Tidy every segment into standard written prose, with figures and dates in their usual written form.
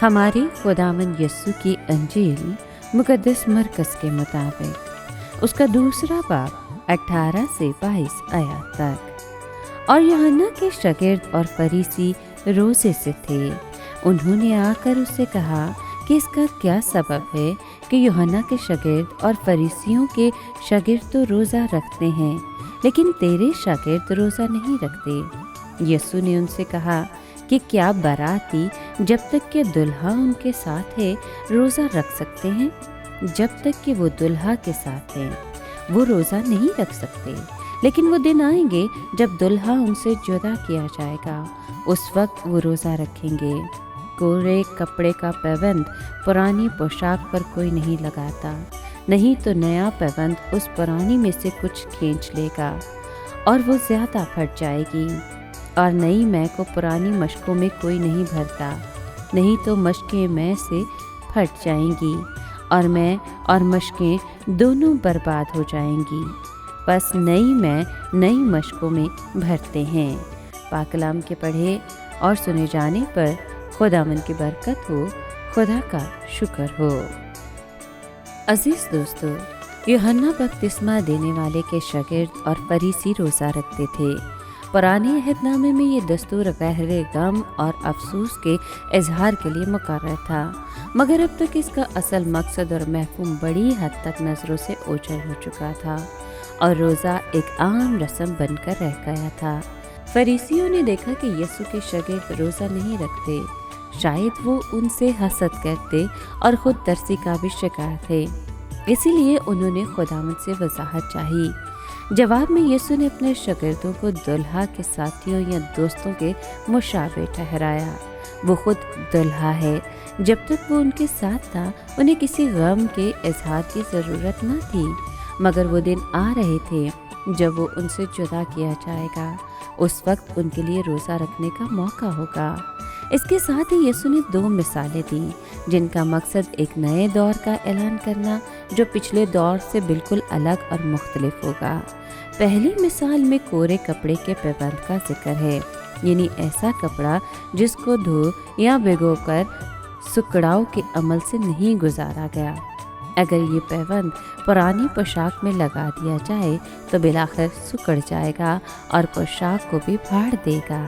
ہمارے خداوند یسوع کی انجیل مقدس مرکز کے مطابق اس کا دوسرا باب 18 سے 22 آیات تک۔ اور یوحنا کے شاگرد اور فریسی روزے سے تھے۔ انہوں نے آ کر اس سے کہا کہ اس کا کیا سبب ہے کہ یوحنا کے شاگرد اور فریسیوں کے شاگرد تو روزہ رکھتے ہیں لیکن تیرے شاگرد روزہ نہیں رکھتے۔ یسوع نے ان سے کہا کہ کیا باراتی جب تک کہ دلہا ان کے ساتھ ہے روزہ رکھ سکتے ہیں؟ جب تک کہ وہ دلہا کے ساتھ ہیں وہ روزہ نہیں رکھ سکتے، لیکن وہ دن آئیں گے جب دلہا ان سے جدا کیا جائے گا، اس وقت وہ روزہ رکھیں گے۔ کورے کپڑے کا پیوند پرانی پوشاک پر کوئی نہیں لگاتا، نہیں تو نیا پیوند اس پرانی میں سے کچھ کھینچ لے گا اور وہ زیادہ پھٹ جائے گی۔ اور نئی مے کو پرانی مشکوں میں کوئی نہیں بھرتا، نہیں تو مشکیں مے سے پھٹ جائیں گی اور مے اور مشکیں دونوں برباد ہو جائیں گی۔ بس نئی مے نئی مشکوں میں بھرتے ہیں۔ پاک کلام کے پڑھے اور سنے جانے پر خداوند کی برکت ہو، خدا کا شکر ہو۔ عزیز دوستو، یوحنا بپتسمہ دینے والے کے شاگرد اور فریسی روزہ رکھتے تھے۔ پرانے عہد نامے میں یہ دستور گہرے غم اور افسوس کے اظہار کے لیے مقرر تھا، مگر اب تک اس کا اصل مقصد اور مفہوم بڑی حد تک نظروں سے اوجھل ہو چکا تھا اور روزہ ایک عام رسم بن کر رہ گیا تھا۔ فریسیوں نے دیکھا کہ یسوع کے شاگرد روزہ نہیں رکھتے، شاید وہ ان سے حسد کرتے اور خود ترسی کا بھی شکار تھے، اسی لیے انہوں نے خداوند سے وضاحت چاہی۔ جواب میں یسوع نے اپنے شاگردوں کو دلہا کے ساتھیوں یا دوستوں کے مشابہ ٹھہرایا۔ وہ خود دلہا ہے، جب تک وہ ان کے ساتھ تھا انہیں کسی غم کے اظہار کی ضرورت نہ تھی، مگر وہ دن آ رہے تھے جب وہ ان سے جدا کیا جائے گا، اس وقت ان کے لیے روزہ رکھنے کا موقع ہوگا۔ اس کے ساتھ ہی یسوع نے 2 مثالیں دیں جن کا مقصد ایک نئے دور کا اعلان کرنا جو پچھلے دور سے بالکل الگ اور مختلف ہوگا۔ پہلی مثال میں کورے کپڑے کے پیوند کا ذکر ہے، یعنی ایسا کپڑا جس کو دھو یا بھگو کر سکڑاؤ کے عمل سے نہیں گزارا گیا۔ اگر یہ پیوند پرانی پوشاک میں لگا دیا جائے تو بالآخر سکڑ جائے گا اور پوشاک کو بھی پھاڑ دے گا،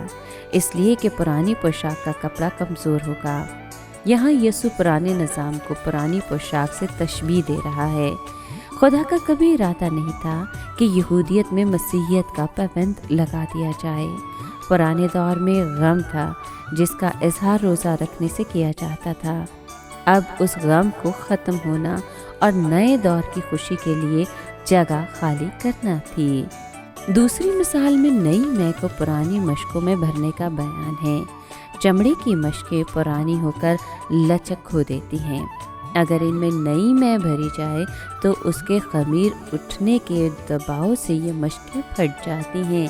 اس لیے کہ پرانی پوشاک کا کپڑا کمزور ہوگا۔ یہاں یسوع پرانے نظام کو پرانی پوشاک سے تشبیہ دے رہا ہے۔ خدا کا کبھی ارادہ نہیں تھا کہ یہودیت میں مسیحیت کا پیوند لگا دیا جائے۔ پرانے دور میں غم تھا جس کا اظہار روزہ رکھنے سے کیا جاتا تھا۔ اب اس غم کو ختم ہونا اور نئے دور کی خوشی کے لیے جگہ خالی کرنا تھی۔ دوسری مثال میں نئی مے کو پرانی مشکوں میں بھرنے کا بیان ہے۔ چمڑے کی مشکیں پرانی ہو کر لچک کھو دیتی ہیں، اگر ان میں نئی مے بھری جائے تو اس کے خمیر اٹھنے کے دباؤ سے یہ مشکیں پھٹ جاتی ہیں۔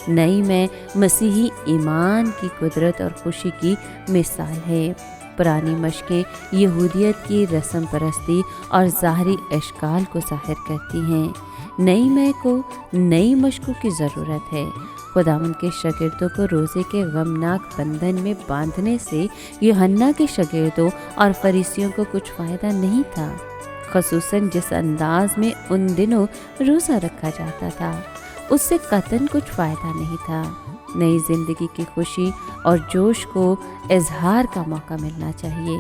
نئی مے مسیحی ایمان کی قدرت اور خوشی کی مثال ہے۔ پرانی مشکیں یہودیت کی رسم پرستی اور ظاہری اشکال کو ظاہر کرتی ہیں۔ نئی مے کو نئی مشکوں کی ضرورت ہے۔ خداوند کے شاگردوں کو روزے کے غمناک بندھن میں باندھنے سے یوحنا کے شاگردوں اور فریسیوں کو کچھ فائدہ نہیں تھا، خصوصاً جس انداز میں ان دنوں روزہ رکھا جاتا تھا اس سے قطعاً کچھ فائدہ نہیں تھا۔ نئی زندگی کی خوشی اور جوش کو اظہار کا موقع ملنا چاہیے۔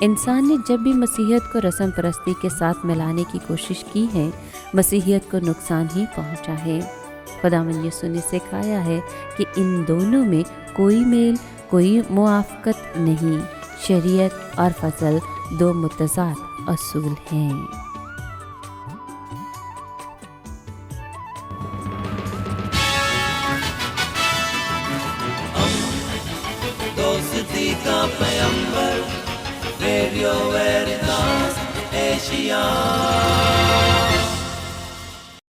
انسان نے جب بھی مسیحیت کو رسم پرستی کے ساتھ ملانے کی کوشش کی ہے، مسیحیت کو نقصان ہی پہنچا ہے۔ خداوند یسوع نے سکھایا ہے کہ ان دونوں میں کوئی میل، کوئی موافقت نہیں۔ شریعت اور فضل 2 متضاد اصول ہیں۔ دوستی کا پیمبر ریڈیو ویریتاس ایشیا۔